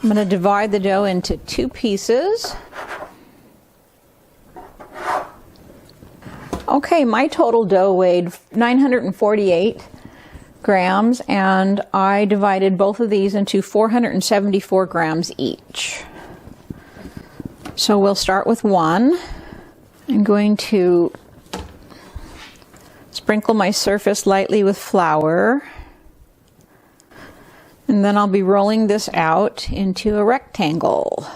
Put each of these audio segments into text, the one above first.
I'm going to divide the dough into 2 pieces. Okay, my total dough weighed 948 grams, and I divided both of these into 474 grams each. So we'll start with 1. I'm going to sprinkle my surface lightly with flour, and then I'll be rolling this out into a rectangle.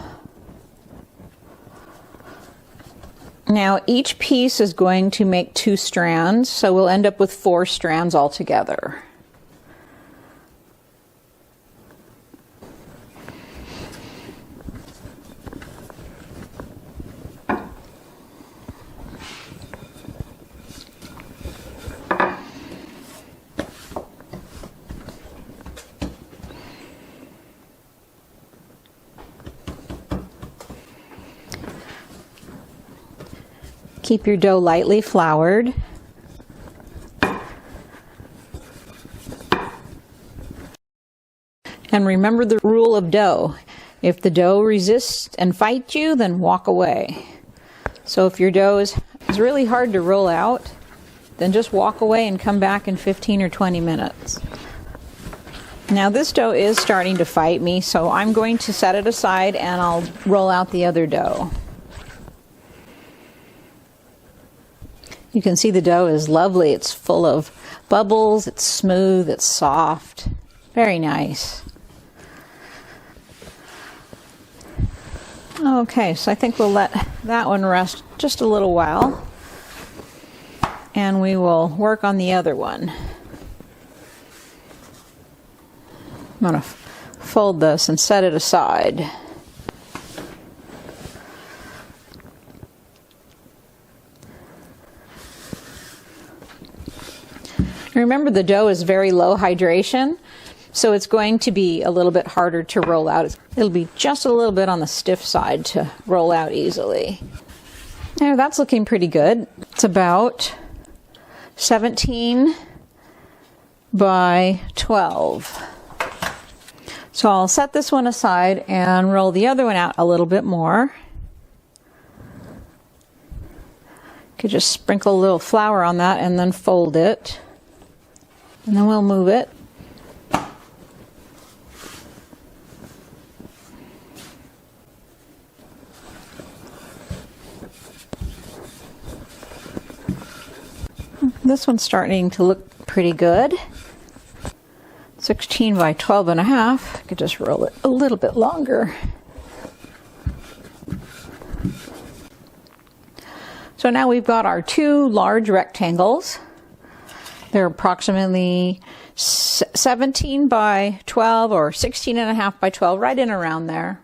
Now each piece is going to make 2 strands, so we'll end up with 4 strands altogether. Keep your dough lightly floured. And remember the rule of dough. If the dough resists and fights you, then walk away. So if your dough is really hard to roll out, then just walk away and come back in 15 or 20 minutes. Now this dough is starting to fight me, so I'm going to set it aside and I'll roll out the other dough. You can see the dough is lovely. It's full of bubbles, it's smooth, it's soft. Very nice. Okay, so I think we'll let that one rest just a little while, and we will work on the other one. I'm going to fold this and set it aside. Remember, the dough is very low hydration, so it's going to be a little bit harder to roll out. It'll be just a little bit on the stiff side to roll out easily. Now that's looking pretty good. It's about 17 by 12. So I'll set this one aside and roll the other one out a little bit more. Could just sprinkle a little flour on that and then fold it. And then we'll move it. This one's starting to look pretty good. 16 by 12 and a half. I could just roll it a little bit longer. So now we've got our 2 large rectangles. They're approximately 17 by 12 or 16 and a half by 12, right in around there.